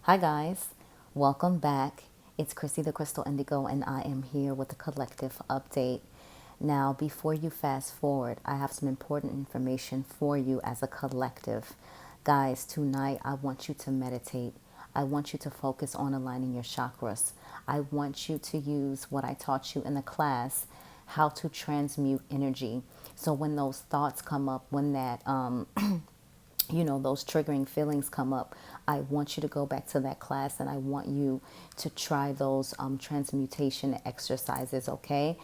Hi guys, welcome back. It's Chrissy the Crystal Indigo and I am here with a collective update. Now, before you fast forward, I have some important information for you as a collective. Guys, tonight I want you to meditate. I want you to focus on aligning your chakras. I want you to use what I taught you in the class, how to transmute energy. So when those thoughts come up, when that those triggering feelings come up, I want you to go back to that class and I want you to try those transmutation exercises, okay?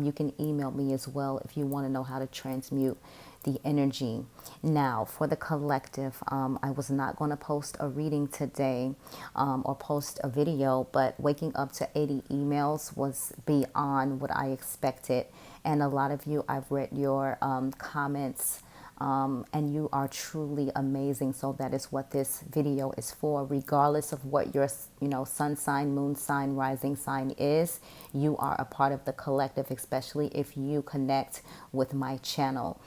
You can email me as well if you want to know how to transmute the energy. Now, for the collective, I was not going to post a reading today or post a video, but waking up to 80 emails was beyond what I expected. And a lot of you, I've read your comments and you are truly amazing. So that is what this video is for. Regardless of what your, sun sign, moon sign, rising sign is, you are a part of the collective, especially if you connect with my channel.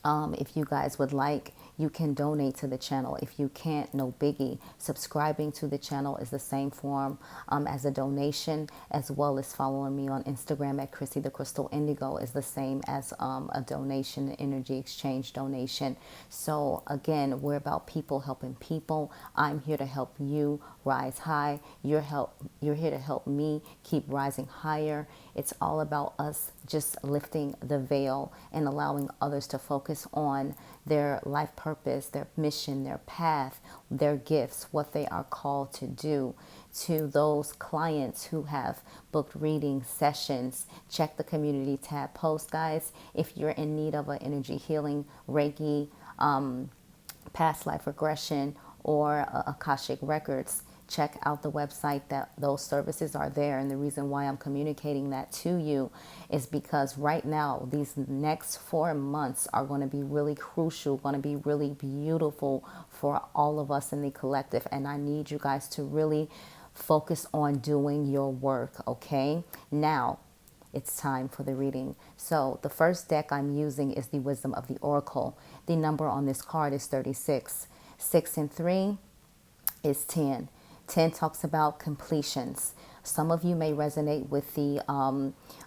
If you guys would like, you can donate to the channel. If you can't, no biggie. Subscribing to the channel is the same form as a donation, as well as following me on Instagram at Chrissy the Crystal Indigo is the same as a donation, energy exchange donation. So again, we're about people helping people. I'm here to help you rise high. You're here to help me keep rising higher. It's all about us just lifting the veil and allowing others to focus on their life purpose, their mission, their path, their gifts, what they are called to do. To those clients who have booked reading sessions, check the community tab post, guys. If you're in need of an energy healing, Reiki, past life regression, or Akashic records, check out the website. That those services are there. And the reason why I'm communicating that to you is because right now, these next 4 months are going to be really crucial, going to be really beautiful for all of us in the collective. And I need you guys to really focus on doing your work, okay? Now, it's time for the reading. So the first deck I'm using is the Wisdom of the Oracle. The number on this card is 36. 6 and 3 is 10. 10 talks about completions. Some of you may resonate with the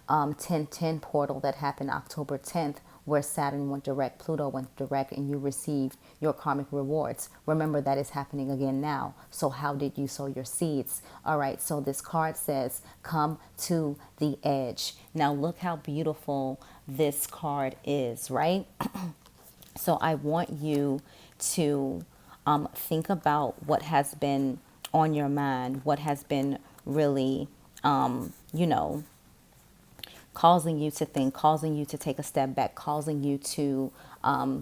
10-10 portal that happened October 10th, where Saturn went direct, Pluto went direct, and you received your karmic rewards. Remember, that is happening again now. So how did you sow your seeds? All right, so this card says, come to the edge. Now look how beautiful this card is, right? So I want you to think about what has been on your mind, what has been really, causing you to think, causing you to take a step back, causing you to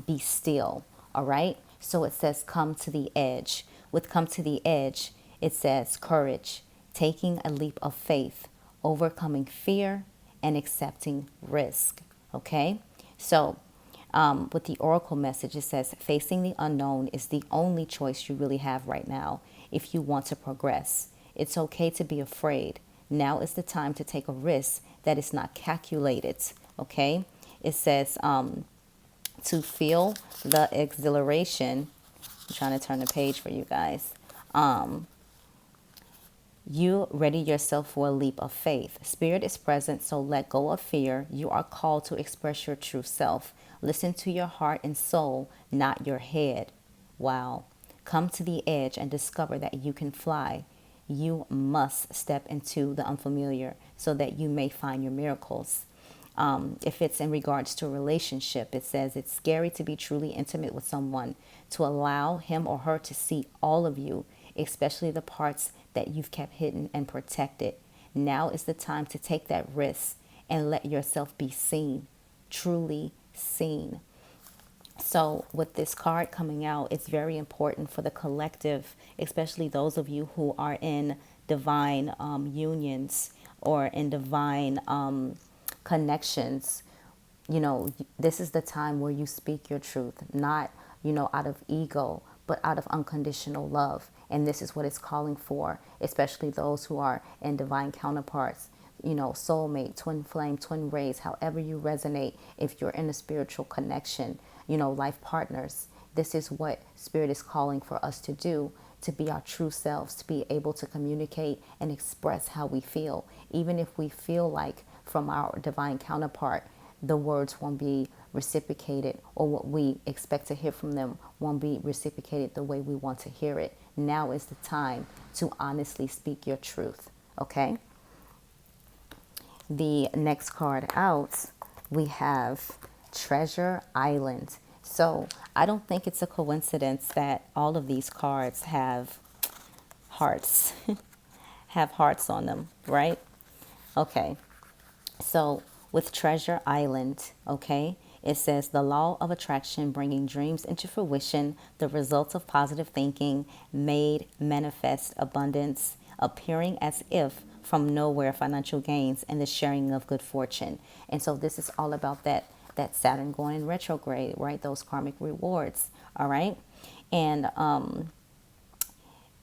be still. All right. So it says, come to the edge. With come to the edge, it says courage, taking a leap of faith, overcoming fear, and accepting risk. Okay. So with the oracle message, it says facing the unknown is the only choice you really have right now if you want to progress. It's okay to be afraid. Now is the time to take a risk that is not calculated. Okay. It says to feel the exhilaration. I'm trying to turn the page for you guys. You ready yourself for a leap of faith. Spirit is present, so let go of fear. You are called to express your true self. Listen to your heart and soul, not your head. Wow. Come to the edge and discover that you can fly. You must step into the unfamiliar so that you may find your miracles. If it's in regards to a relationship, it says it's scary to be truly intimate with someone, to allow him or her to see all of you, especially the parts that you've kept hidden and protected. Now is the time to take that risk and let yourself be seen, truly seen. So with this card coming out, it's very important for the collective, especially those of you who are in divine unions or in divine connections. This is the time where you speak your truth, not, out of ego, but out of unconditional love. And this is what it's calling for, especially those who are in divine counterparts, soulmate, twin flame, twin rays, however you resonate. If you're in a spiritual connection, life partners, this is what Spirit is calling for us to do, to be our true selves, to be able to communicate and express how we feel, even if we feel like from our divine counterpart the words won't be reciprocated, or what we expect to hear from them won't be reciprocated the way we want to hear it. Now is the time to honestly speak your truth. Okay? The next card out, we have Treasure Island. So I don't think it's a coincidence that all of these cards have hearts, have hearts on them, right? Okay. So with Treasure Island, okay, it says the law of attraction, bringing dreams into fruition, the results of positive thinking, made manifest abundance, appearing as if from nowhere, financial gains, and the sharing of good fortune. And so this is all about that Saturn going in retrograde, right? Those karmic rewards, all right? And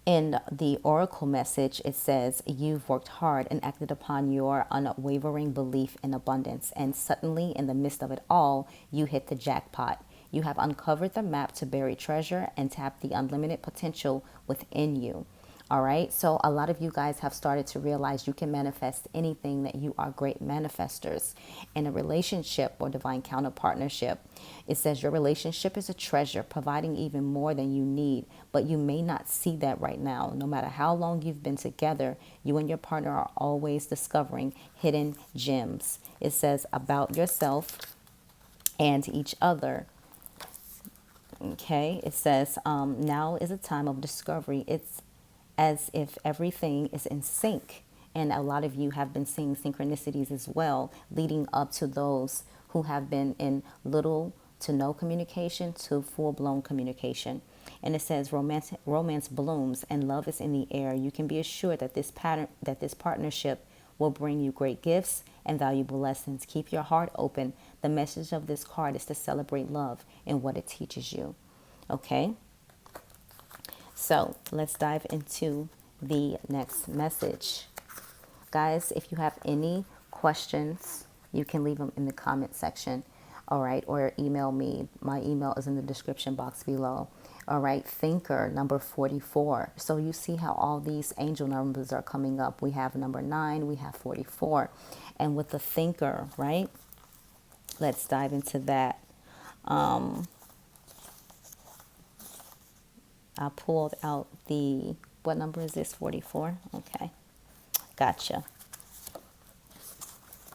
in the oracle message, it says, you've worked hard and acted upon your unwavering belief in abundance. And suddenly, in the midst of it all, you hit the jackpot. You have uncovered the map to buried treasure and tap the unlimited potential within you. All right. So a lot of you guys have started to realize you can manifest anything, that you are great manifestors. In a relationship or divine counter partnership, it says your relationship is a treasure, providing even more than you need. But you may not see that right now. No matter how long you've been together, you and your partner are always discovering hidden gems. It says about yourself and each other. Okay. It says now is a time of discovery. It's as if everything is in sync. And a lot of you have been seeing synchronicities as well, leading up to those who have been in little to no communication to full-blown communication. And it says romance blooms and love is in the air. You can be assured that this partnership will bring you great gifts and valuable lessons. Keep your heart open. The message of this card is to celebrate love and what it teaches you. Okay? So let's dive into the next message. Guys, if you have any questions, you can leave them in the comment section. All right. Or email me. My email is in the description box below. All right. Thinker number 44. So you see how all these angel numbers are coming up. We have number 9. We have 44. And with the thinker, right? Let's dive into that. I pulled out the, what number is this? 44? Okay. Gotcha.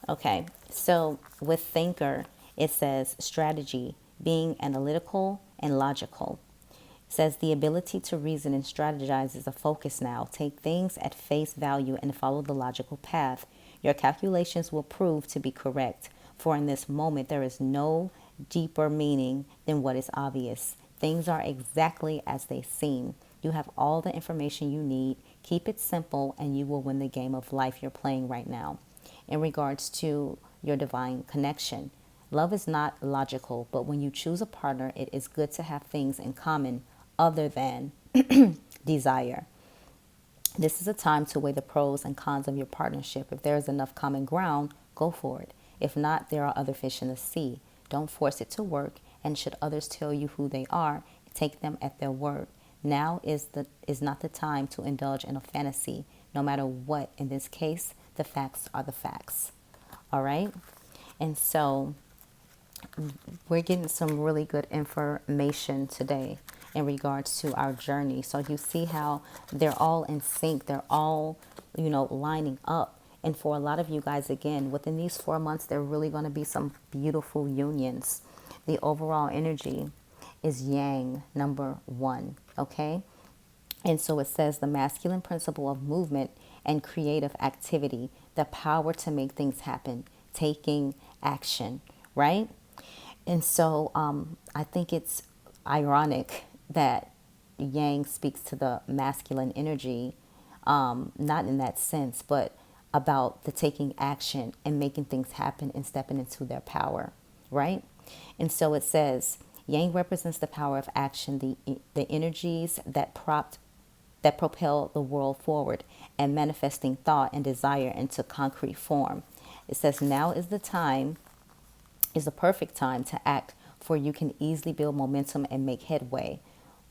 Okay. So with thinker, it says strategy, being analytical and logical. It says the ability to reason and strategize is a focus now. Take things at face value and follow the logical path. Your calculations will prove to be correct. For in this moment, there is no deeper meaning than what is obvious. Things are exactly as they seem. You have all the information you need. Keep it simple and you will win the game of life you're playing right now. In regards to your divine connection, love is not logical, but when you choose a partner, it is good to have things in common other than desire. This is a time to weigh the pros and cons of your partnership. If there is enough common ground, go for it. If not, there are other fish in the sea. Don't force it to work. And should others tell you who they are, take them at their word. Now is not the time to indulge in a fantasy. No matter what, in this case, the facts are the facts. All right? And so we're getting some really good information today in regards to our journey. So you see how they're all in sync. They're all, lining up. And for a lot of you guys, again, within these 4 months, there are really going to be some beautiful unions. The overall energy is Yang, number 1, okay? And so it says the masculine principle of movement and creative activity, the power to make things happen, taking action, right? And so I think it's ironic that Yang speaks to the masculine energy, not in that sense, but about the taking action and making things happen and stepping into their power, right? And so it says, Yang represents the power of action, the energies that propel the world forward and manifesting thought and desire into concrete form. It says now is the perfect time to act, for you can easily build momentum and make headway.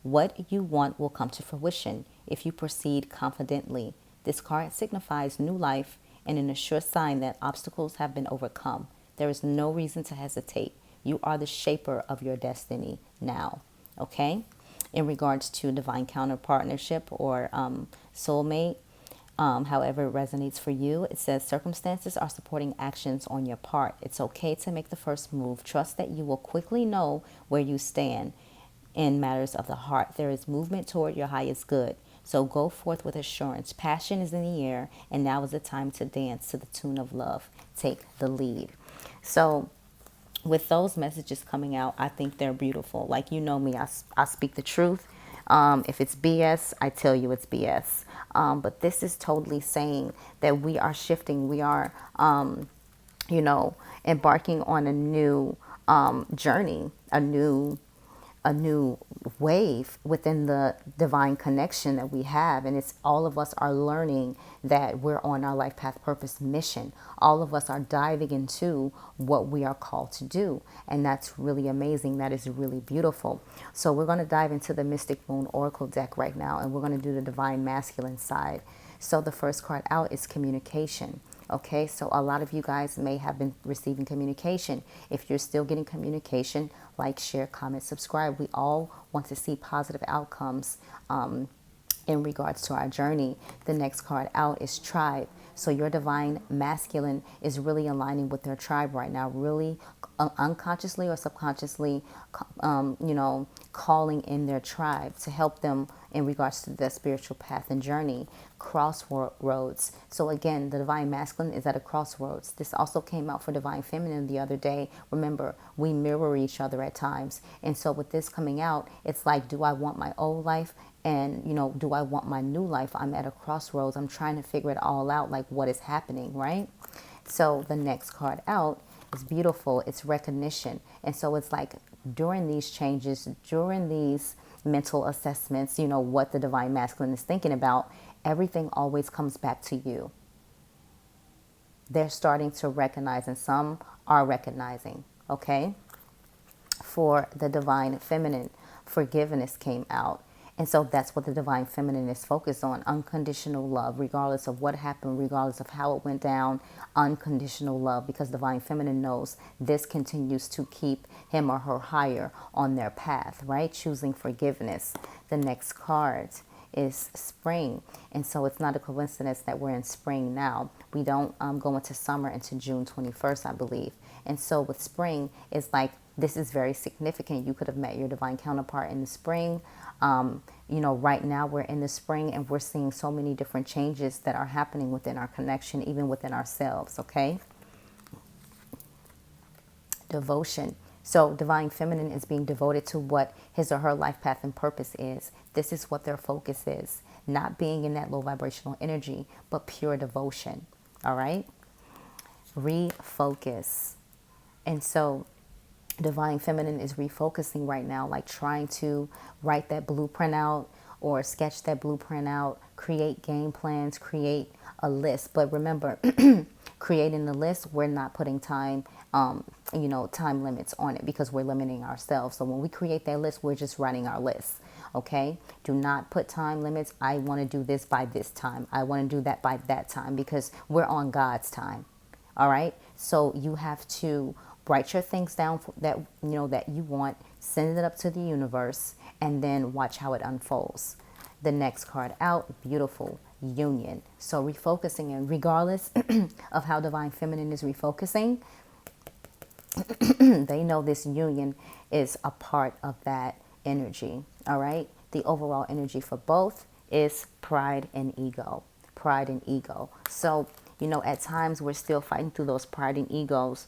What you want will come to fruition if you proceed confidently. This card signifies new life and an assured sign that obstacles have been overcome. There is no reason to hesitate. You are the shaper of your destiny now. Okay? In regards to divine counter partnership or soulmate, however it resonates for you, it says circumstances are supporting actions on your part. It's okay to make the first move. Trust that you will quickly know where you stand in matters of the heart. There is movement toward your highest good. So go forth with assurance. Passion is in the air, and now is the time to dance to the tune of love. Take the lead. So with those messages coming out, I think they're beautiful. Like, you know me, I speak the truth. If it's BS, I tell you it's BS. But this is totally saying that we are shifting. We are, embarking on a new journey, a new wave within the divine connection that we have. And it's all of us are learning that we're on our life path purpose mission. All of us are diving into what we are called to do. And that's really amazing. That is really beautiful. So we're going to dive into the Mystic Moon Oracle deck right now, and we're going to do the divine masculine side. So the first card out is communication. Okay, so a lot of you guys may have been receiving communication. If you're still getting communication, like, share, comment, subscribe. We all want to see positive outcomes in regards to our journey. The next card out is tribe. So your divine masculine is really aligning with their tribe right now, really unconsciously or subconsciously, calling in their tribe to help them in regards to their spiritual path and journey. Crossroads. So again, the divine masculine is at a crossroads. This also came out for divine feminine the other day. Remember, we mirror each other at times. And so with this coming out, it's like, do I want my old life? And, do I want my new life? I'm at a crossroads. I'm trying to figure it all out, like what is happening, right? So the next card out is beautiful. It's recognition. And so it's like during these changes, during these mental assessments, what the divine masculine is thinking about, everything always comes back to you. They're starting to recognize, and some are recognizing, okay? For the divine feminine, forgiveness came out. And so that's what the divine feminine is focused on. Unconditional love, regardless of what happened, regardless of how it went down. Unconditional love, because divine feminine knows this continues to keep him or her higher on their path, right? Choosing forgiveness. The next card is spring. And so it's not a coincidence that we're in spring now. We don't go into summer until June 21st, I believe. And so with spring, it's like, this is very significant. You could have met your divine counterpart in the spring. Right now we're in the spring, and we're seeing so many different changes that are happening within our connection, even within ourselves, okay? Devotion. So divine feminine is being devoted to what his or her life path and purpose is. This is what their focus is. Not being in that low vibrational energy, but pure devotion, all right? Refocus. And so divine feminine is refocusing right now, like trying to write that blueprint out or sketch that blueprint out, create game plans, create a list. But remember, creating the list, we're not putting time, time limits on it, because we're limiting ourselves. So when we create that list, we're just writing our list. Okay. Do not put time limits. I want to do this by this time. I want to do that by that time, because we're on God's time. All right. So you have to write your things down that you want, send it up to the universe, and then watch how it unfolds. The next card out, beautiful, union. So refocusing, and regardless of how divine feminine is refocusing, they know this union is a part of that energy. All right. The overall energy for both is pride and ego. Pride and ego. So, at times we're still fighting through those pride and egos,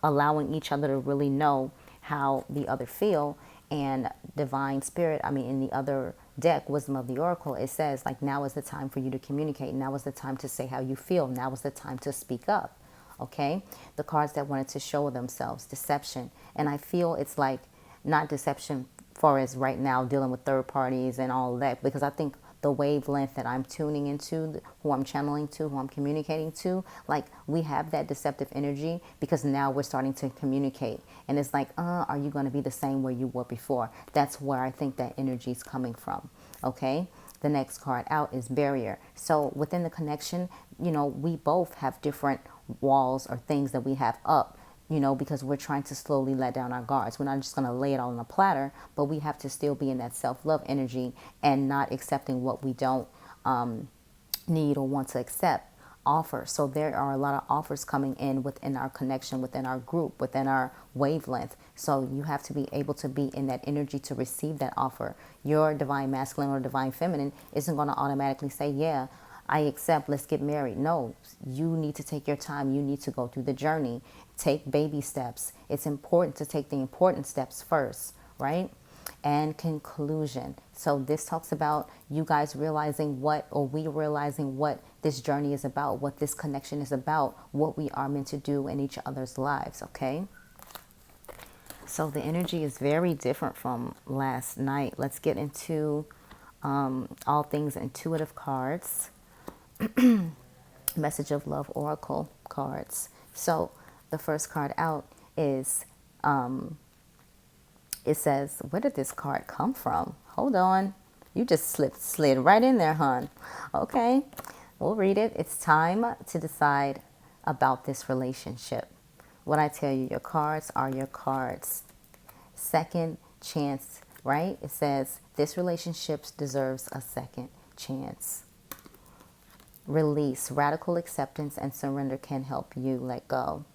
allowing each other to really know how the other feel. And divine spirit, in the other deck, wisdom of the oracle, it says, like, now is the time for you to communicate. Now is the time to say how you feel. Now is the time to speak up. Okay. The cards that wanted to show themselves, deception. And I feel it's like not deception far as right now dealing with third parties and all of that, because I think the wavelength that I'm tuning into, who I'm channeling to, who I'm communicating to. Like, we have that deceptive energy because now we're starting to communicate. And it's like, are you going to be the same where you were before? That's where I think that energy is coming from. Okay. The next card out is barrier. So within the connection, we both have different walls or things that we have up, because we're trying to slowly let down our guards. We're not just going to lay it all on a platter, but we have to still be in that self-love energy and not accepting what we don't need or want to accept. Offers. So there are a lot of offers coming in within our connection, within our group, within our wavelength. So you have to be able to be in that energy to receive that offer. Your divine masculine or divine feminine isn't going to automatically say, yeah, I accept, let's get married. No, you need to take your time. You need to go through the journey. Take baby steps. It's important to take the important steps first, right? And conclusion. So this talks about you guys realizing we realizing what this journey is about, what this connection is about, what we are meant to do in each other's lives, okay? So the energy is very different from last night. Let's get into all things intuitive cards. Message of Love Oracle cards. So the first card out is it says, where did this card come from? Hold on. You just slid right in there, hon. Okay, we'll read it. It's time to decide about this relationship. When I tell you, your cards are your cards. Second chance, right? It says, this relationship deserves a second chance. Release. Radical acceptance and surrender can help you let go.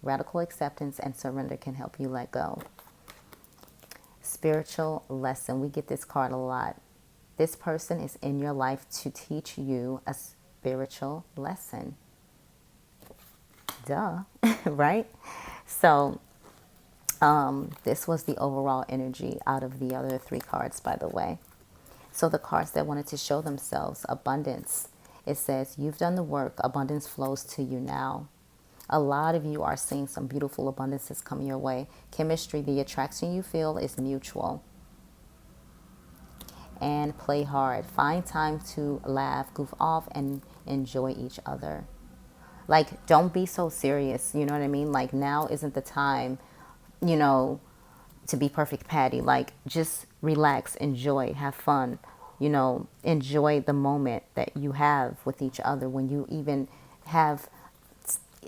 Radical acceptance and surrender can help you let go. Spiritual lesson. We get this card a lot. This person is in your life to teach you a spiritual lesson. Duh, right? So this was the overall energy out of the other three cards, by the way. So the cards that wanted to show themselves, abundance. It says, you've done the work. Abundance flows to you now. A lot of you are seeing some beautiful abundances coming your way. Chemistry, the attraction you feel is mutual. And play hard. Find time to laugh, goof off, and enjoy each other. Like, don't be so serious. You know what I mean? Like, now isn't the time, to be perfect Patty. Like, just relax, enjoy, have fun. Enjoy the moment that you have with each other when you even have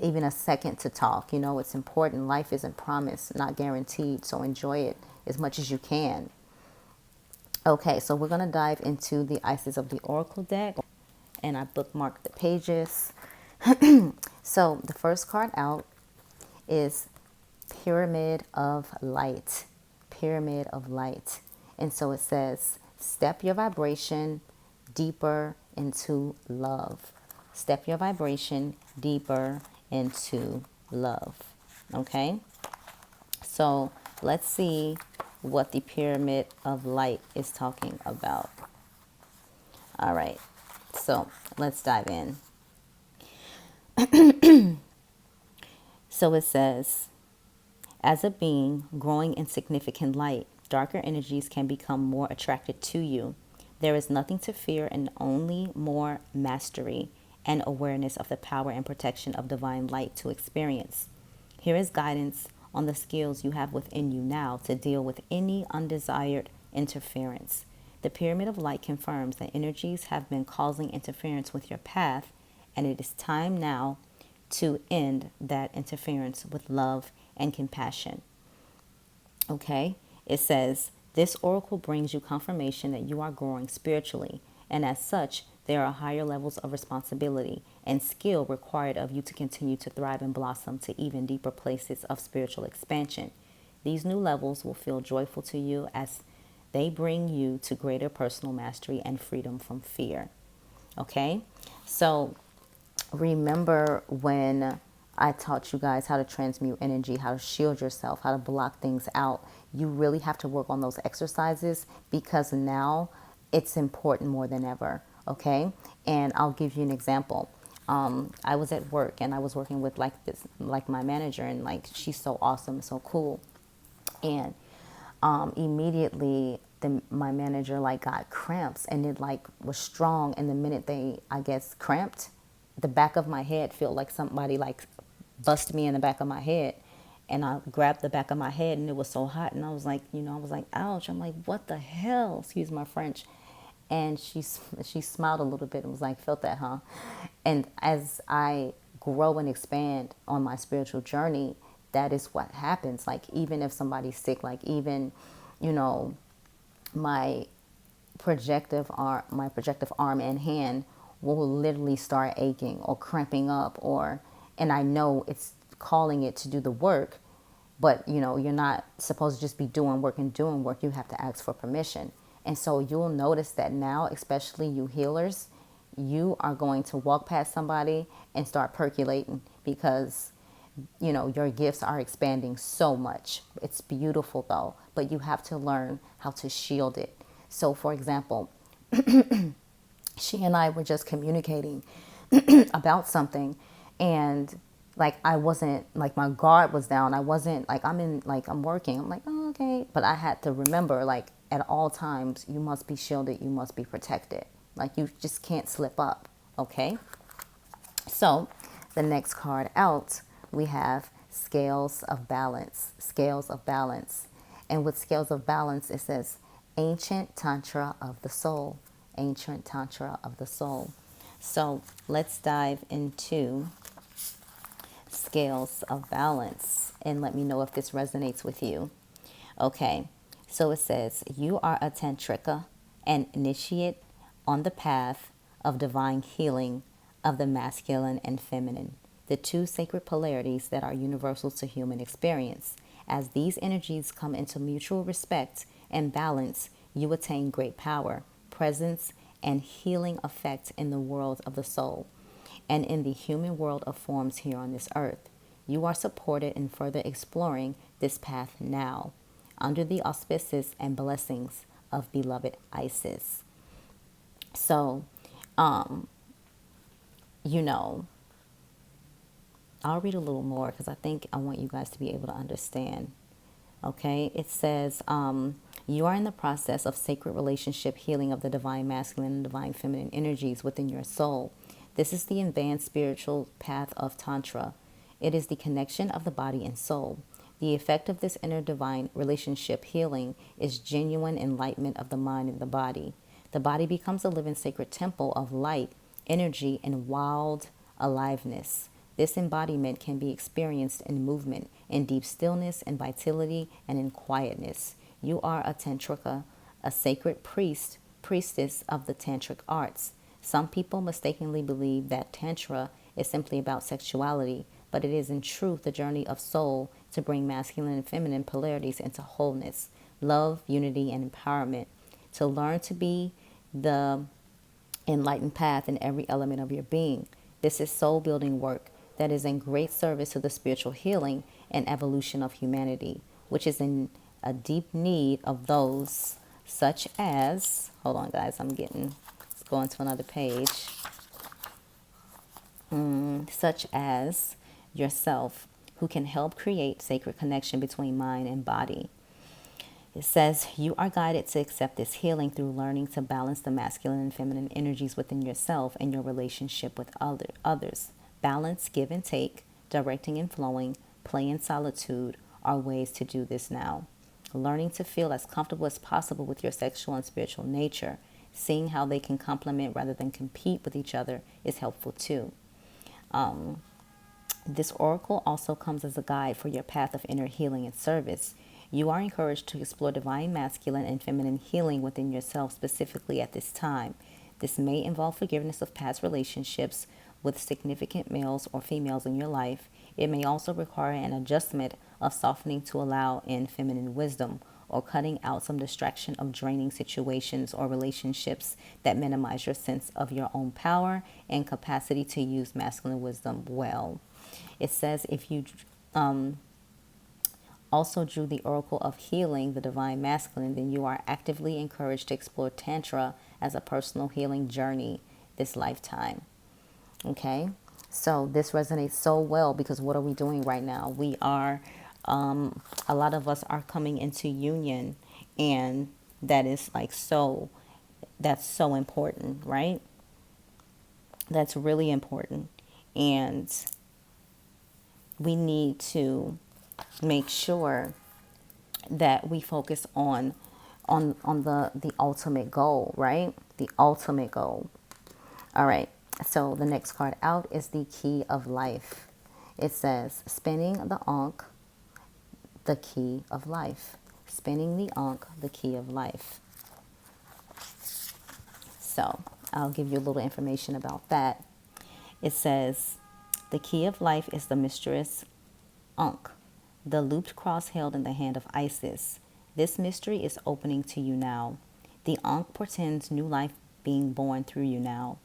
even a second to talk. It's important. Life isn't promised, not guaranteed. So enjoy it as much as you can. Okay, so we're going to dive into the Ices of the Oracle deck. And I bookmarked the pages. So the first card out is Pyramid of Light. Pyramid of Light. And so it says, step your vibration deeper into love. Step your vibration deeper into love. Okay? So let's see what the Pyramid of Light is talking about. All right. So let's dive in. So it says, as a being growing in significant light, darker energies can become more attracted to you. There is nothing to fear and only more mastery and awareness of the power and protection of divine light to experience. Here is guidance on the skills you have within you now to deal with any undesired interference. The Pyramid of Light confirms that energies have been causing interference with your path, and it is time now to end that interference with love and compassion. Okay? It says, this oracle brings you confirmation that you are growing spiritually, and as such, there are higher levels of responsibility and skill required of you to continue to thrive and blossom to even deeper places of spiritual expansion. These new levels will feel joyful to you as they bring you to greater personal mastery and freedom from fear. Okay? So remember when I taught you guys how to transmute energy, how to shield yourself, how to block things out. You really have to work on those exercises because now it's important more than ever. Okay. And I'll give you an example. I was at work and I was working with like my manager, and she's so awesome, so cool. And immediately then my manager like got cramps, and it like was strong, and the minute they, I guess, cramped, the back of my head felt like somebody like busted me in the back of my head. And I grabbed the back of my head, and it was so hot, and I was like, I was like, ouch. I'm like, what the hell, excuse my French. And she smiled a little bit and was like, felt that, huh? And as I grow and expand on my spiritual journey, that is what happens. Like, even if somebody's sick, like even, you know, my projective arm and hand will literally start aching or cramping up, or, and I know it's calling it to do the work, but you're not supposed to just be doing work and doing work. You have to ask for permission. And so you'll notice that now, especially you healers, you are going to walk past somebody and start percolating, because your gifts are expanding so much. It's beautiful though, but you have to learn how to shield it. So for example, she and I were just communicating about something, and like I wasn't, like my guard was down. I wasn't like, I'm working. I'm like, oh, okay. But I had to remember, like, at all times, you must be shielded, you must be protected. Like, you just can't slip up. Okay. So the next card out, we have Scales of Balance. Scales of Balance. And with Scales of Balance, it says Ancient Tantra of the Soul. Ancient Tantra of the Soul. So let's dive into Scales of Balance and let me know if this resonates with you. Okay, so it says, you are a tantrika, an initiate on the path of divine healing of the masculine and feminine, the two sacred polarities that are universal to human experience. As these energies come into mutual respect and balance, you attain great power, presence, and healing effect in the world of the soul and in the human world of forms here on this earth. You are supported in further exploring this path now, under the auspices and blessings of beloved Isis. So, I'll read a little more because I think I want you guys to be able to understand. Okay, it says, you are in the process of sacred relationship healing of the divine masculine and divine feminine energies within your soul. This is the advanced spiritual path of Tantra. It is the connection of the body and soul. The effect of this inner divine relationship healing is genuine enlightenment of the mind and the body. The body becomes a living sacred temple of light, energy, and wild aliveness. This embodiment can be experienced in movement, in deep stillness and vitality, and in quietness. You are a tantrika, a sacred priestess of the tantric arts. Some people mistakenly believe that Tantra is simply about sexuality, but it is in truth the journey of soul to bring masculine and feminine polarities into wholeness, love, unity, and empowerment, to learn to be the enlightened path in every element of your being. This is soul building work that is in great service to the spiritual healing and evolution of humanity, which is in a deep need of those such as, hold on guys, let's go into another page, such as yourself, who can help create sacred connection between mind and body. It says, you are guided to accept this healing through learning to balance the masculine and feminine energies within yourself and your relationship with others. Balance, give and take, directing and flowing, play and solitude are ways to do this now. Learning to feel as comfortable as possible with your sexual and spiritual nature, seeing how they can complement rather than compete with each other is helpful too. This oracle also comes as a guide for your path of inner healing and service. You are encouraged to explore divine masculine and feminine healing within yourself specifically at this time. This may involve forgiveness of past relationships with significant males or females in your life. It may also require an adjustment of softening to allow in feminine wisdom, or cutting out some distraction of draining situations or relationships that minimize your sense of your own power and capacity to use masculine wisdom well. It says, if you also drew the oracle of healing, the divine masculine, then you are actively encouraged to explore Tantra as a personal healing journey this lifetime. Okay, so this resonates so well because what are we doing right now? We are, a lot of us are coming into union, and that is like that's so important, right? That's really important. And we need to make sure that we focus on the ultimate goal, right? The ultimate goal. All right. So the next card out is the Key of Life. It says, spinning the Ankh, the key of life. Spinning the Ankh, the key of life. So I'll give you a little information about that. It says, the key of life is the mistress Ankh, the looped cross held in the hand of Isis. This mystery is opening to you now. The Ankh portends new life being born through you now.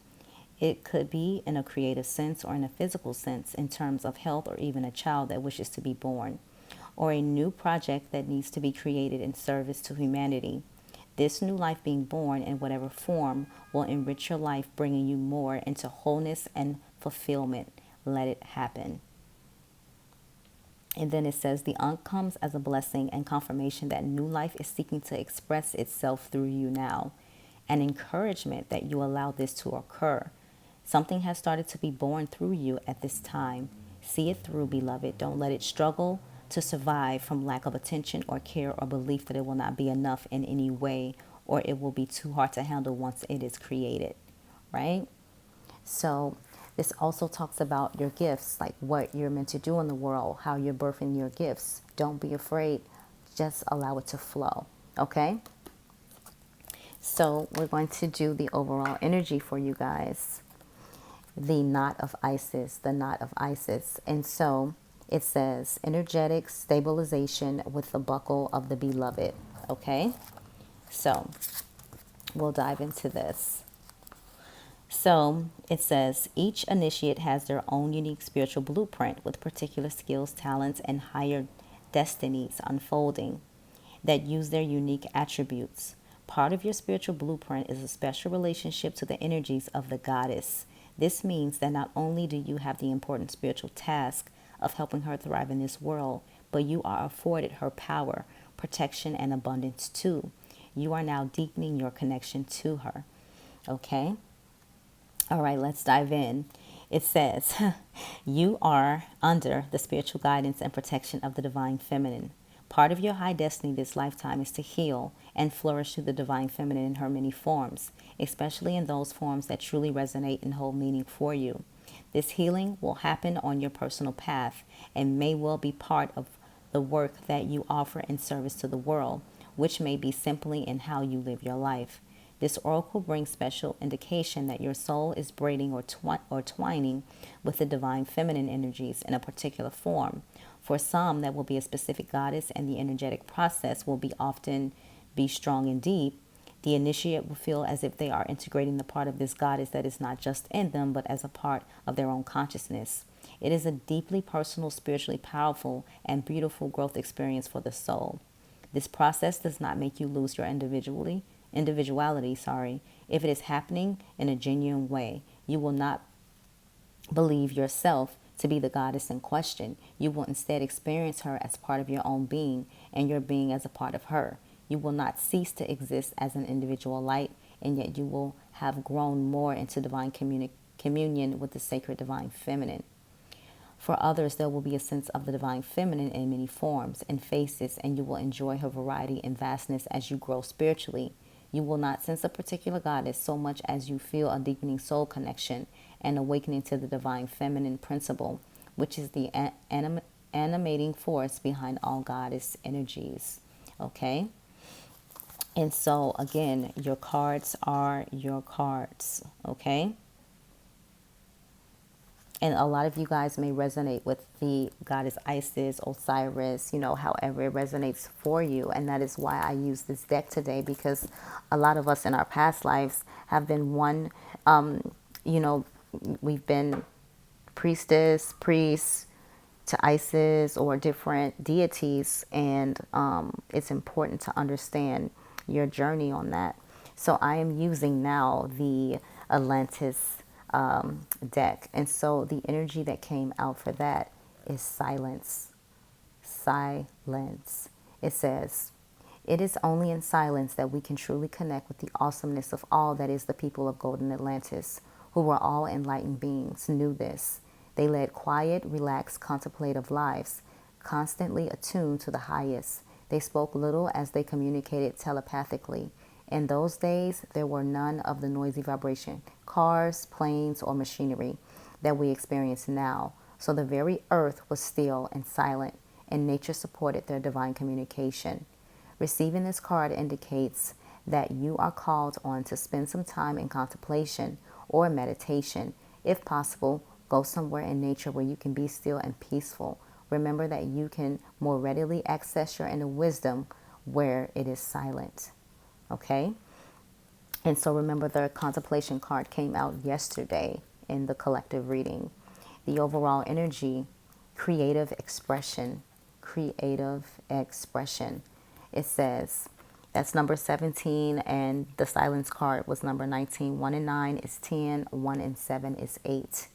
It could be in a creative sense or in a physical sense in terms of health, or even a child that wishes to be born, or a new project that needs to be created in service to humanity. This new life being born in whatever form will enrich your life, bringing you more into wholeness and fulfillment. Let it happen. And then it says, the Ankh comes as a blessing and confirmation that new life is seeking to express itself through you now. An encouragement that you allow this to occur. Something has started to be born through you at this time. See it through, beloved. Don't let it struggle to survive from lack of attention or care or belief that it will not be enough in any way, or it will be too hard to handle once it is created, right? So this also talks about your gifts, like what you're meant to do in the world, how you're birthing your gifts. Don't be afraid. Just allow it to flow, okay? So we're going to do the overall energy for you guys. The knot of Isis, the knot of Isis. And so it says energetic stabilization with the buckle of the beloved. Okay, so we'll dive into this. So it says each initiate has their own unique spiritual blueprint with particular skills, talents, and higher destinies unfolding that use their unique attributes. Part of your spiritual blueprint is a special relationship to the energies of the goddess. This means that not only do you have the important spiritual task of helping her thrive in this world, but you are afforded her power, protection, and abundance too. You are now deepening your connection to her. Okay? All right, let's dive in. It says, you are under the spiritual guidance and protection of the divine feminine. Part of your high destiny this lifetime is to heal and flourish through the divine feminine in her many forms, especially in those forms that truly resonate and hold meaning for you. This healing will happen on your personal path and may well be part of the work that you offer in service to the world, which may be simply in how you live your life. This oracle brings special indication that your soul is braiding or twining with the divine feminine energies in a particular form. For some, that will be a specific goddess, and the energetic process will often be strong and deep. The initiate will feel as if they are integrating the part of this goddess that is not just in them, but as a part of their own consciousness. It is a deeply personal, spiritually powerful, and beautiful growth experience for the soul. This process does not make you lose your individuality, if it is happening in a genuine way. You will not believe yourself to be the goddess in question. You will instead experience her as part of your own being, and your being as a part of her. You will not cease to exist as an individual light, and yet you will have grown more into divine communion with the sacred divine feminine. For others, there will be a sense of the divine feminine in many forms and faces, and you will enjoy her variety and vastness as you grow spiritually. You will not sense a particular goddess so much as you feel a deepening soul connection and awakening to the divine feminine principle, which is the animating force behind all goddess energies. Okay? And so, again, your cards are your cards. Okay? And a lot of you guys may resonate with the goddess Isis, Osiris, however it resonates for you. And that is why I use this deck today, because a lot of us in our past lives have been we've been priestess, priest to Isis or different deities. And it's important to understand your journey on that. So I am using now the Atlantis deck. And so the energy that came out for that is silence. Silence. It says, It is only in silence that we can truly connect with the awesomeness of all that is the people of Golden Atlantis, who were all enlightened beings, knew this. They led quiet, relaxed, contemplative lives, constantly attuned to the highest. They spoke little as they communicated telepathically. In those days, there were none of the noisy vibration, cars, planes, or machinery that we experience now. So the very earth was still and silent, and nature supported their divine communication. Receiving this card indicates that you are called on to spend some time in contemplation or meditation. If possible, go somewhere in nature where you can be still and peaceful. Remember that you can more readily access your inner wisdom where it is silent. Okay? And so remember, the contemplation card came out yesterday in the collective reading. The overall energy, creative expression, creative expression. It says, that's number 17, and the silence card was number 19. 1 and 9 is 10, 1 and 7 is 8.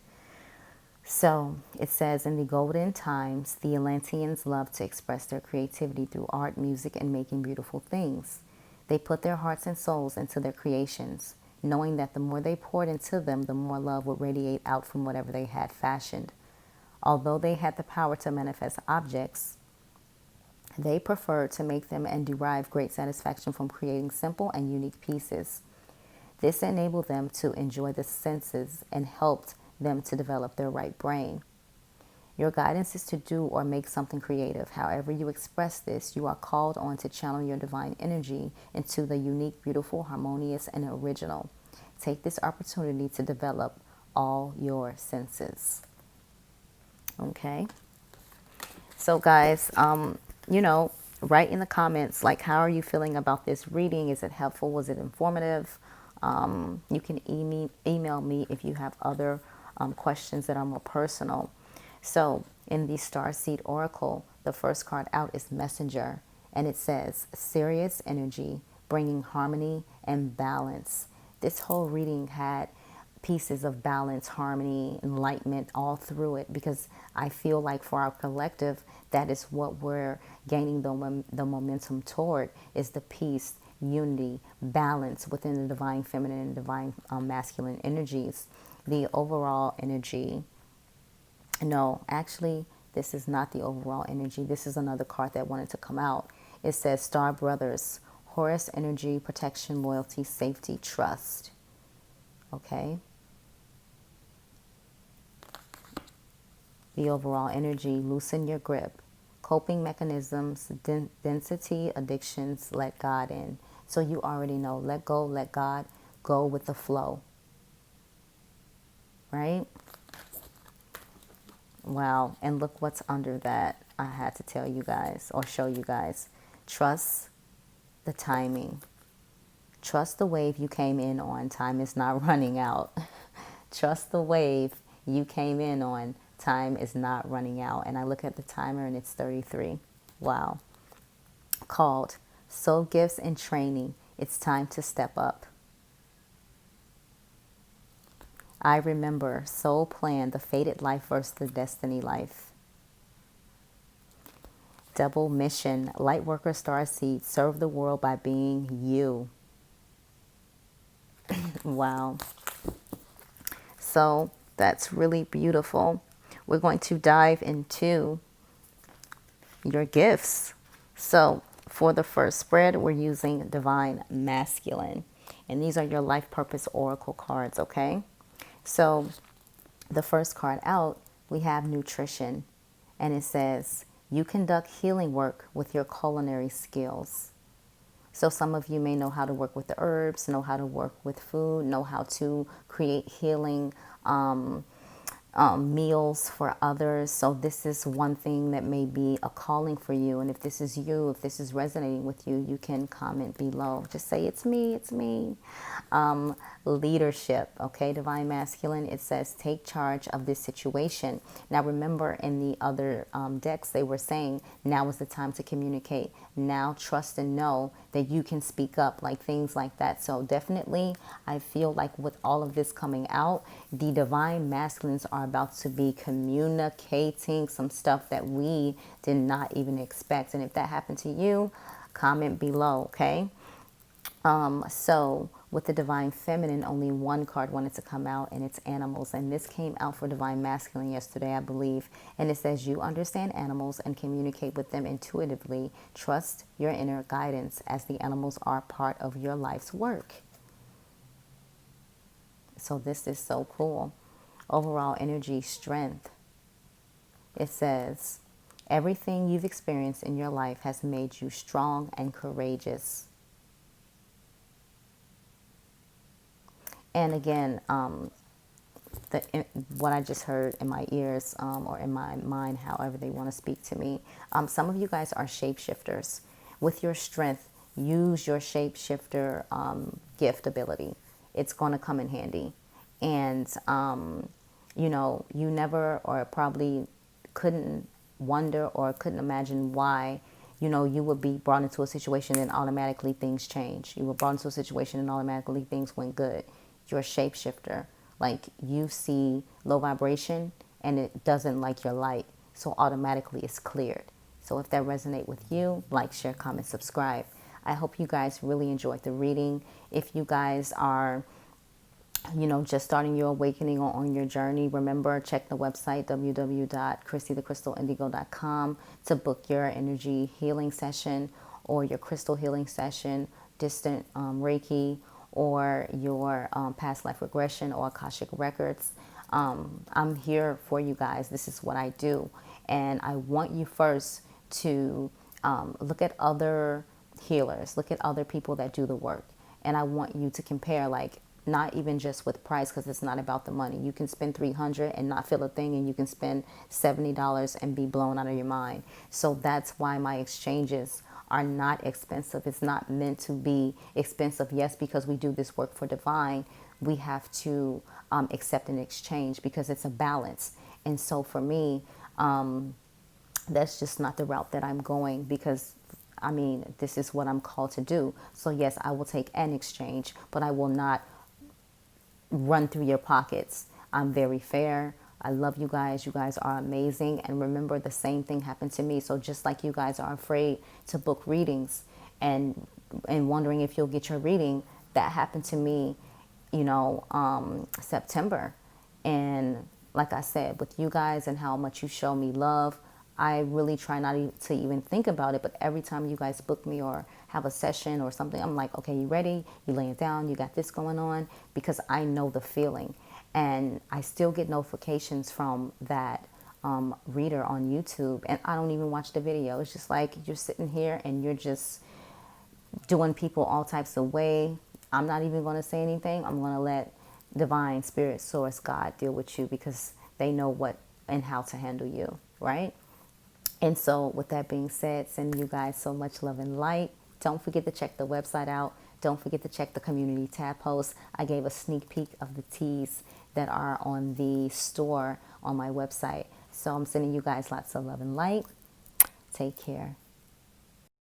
So it says, in the golden times, the Atlanteans loved to express their creativity through art, music, and making beautiful things. They put their hearts and souls into their creations, knowing that the more they poured into them, the more love would radiate out from whatever they had fashioned. Although they had the power to manifest objects, they preferred to make them and derive great satisfaction from creating simple and unique pieces. This enabled them to enjoy the senses and helped them to develop their right brain. Your guidance is to do or make something creative. However you express this, you are called on to channel your divine energy into the unique, beautiful, harmonious, and original. Take this opportunity to develop all your senses. Okay? So guys, write in the comments, like, how are you feeling about this reading? Is it helpful? Was it informative? You can email me if you have other questions that are more personal. So in the Starseed Oracle, the first card out is Messenger, and it says serious energy, bringing harmony and balance. This whole reading had pieces of balance, harmony, enlightenment all through it, because I feel like for our collective, that is what we're gaining the momentum toward, is the peace, unity, balance within the divine feminine and divine masculine energies. The overall energy, no, actually, this is not the overall energy. This is another card that wanted to come out. It says Star Brothers, Horus energy, protection, loyalty, safety, trust. Okay. The overall energy, loosen your grip, coping mechanisms, density, addictions, let God in. So you already know, let go, let God, go with the flow. Right? Wow. And look what's under that. I had to tell you guys, or show you guys. Trust the timing. Trust the wave you came in on. Time is not running out. Trust the wave you came in on. Time is not running out. And I look at the timer and it's 33. Wow. Called Soul Gifts and Training. It's time to step up. I remember Soul Plan, the fated life versus the destiny life. Double mission, Lightworker Starseed, serve the world by being you. Wow. So that's really beautiful. We're going to dive into your gifts. So for the first spread, we're using Divine Masculine. And these are your life purpose oracle cards, okay? So the first card out, we have Nutrition. And it says, you conduct healing work with your culinary skills. So some of you may know how to work with the herbs, know how to work with food, know how to create healing meals for others. So this is one thing that may be a calling for you. And if this is you, if this is resonating with you, you can comment below. Just say, it's me, it's me. Leadership, okay, Divine Masculine, it says take charge of this situation. Now remember, in the other decks, they were saying now is the time to communicate. Now trust and know that you can speak up, like things like that. So definitely, I feel like with all of this coming out, the Divine Masculines are about to be communicating some stuff that we did not even expect. And if that happened to you, Comment below, okay? So with the Divine Feminine, only one card wanted to come out, and it's animals. And this came out for Divine Masculine yesterday, I believe. And it says, you understand animals and communicate with them intuitively. Trust your inner guidance, as the animals are part of your life's work. So this is so cool. Overall energy, strength. It says, everything you've experienced in your life has made you strong and courageous. And again, what I just heard in my ears, or in my mind, however they want to speak to me. Some of you guys are shapeshifters. With your strength, use your shapeshifter gift ability. It's going to come in handy. And, you know, you never, or probably couldn't wonder or couldn't imagine why, you know, you would be brought into a situation and automatically things change. You were brought into a situation and automatically things went good. You're a shapeshifter. Like, you see low vibration and it doesn't like your light, so automatically it's cleared. So if that resonates with you, like, share, comment, subscribe. I hope you guys really enjoyed the reading. If you guys are, you know, just starting your awakening or on your journey, remember, check the website www.chrissythecrystalindigo.com to book your energy healing session or your crystal healing session, distant Reiki, or your past life regression or Akashic records. I'm here for you guys. This is what I do. And I want you first to look at other healers, look at other people that do the work. And I want you to compare, like, not even just with price, because it's not about the money. You can spend $300 and not feel a thing, and you can spend $70 and be blown out of your mind. So that's why my exchanges are not expensive. It's not meant to be expensive. Yes, because we do this work for divine, we have to accept an exchange because it's a balance. And so for me, that's just not the route that I'm going, because I mean, this is what I'm called to do. So yes, I will take an exchange, but I will not run through your pockets. I'm very fair. I love you guys. You guys are amazing. And remember, the same thing happened to me. So just like you guys are afraid to book readings and wondering if you'll get your reading, that happened to me, you know, September. And like I said, with you guys and how much you show me love, I really try not to even think about it. But every time you guys book me or have a session or something, I'm like, okay, you ready? You laying down? You got this going on? Because I know the feeling. And I still get notifications from that reader on YouTube. And I don't even watch the video. It's just like you're sitting here and you're just doing people all types of way. I'm not even going to say anything. I'm going to let divine, spirit, source, God deal with you, because they know what and how to handle you, right? And so with that being said, sending you guys so much love and light. Don't forget to check the website out. Don't forget to check the community tab post. I gave a sneak peek of the teas that are on the store on my website. So I'm sending you guys lots of love and light. Take care.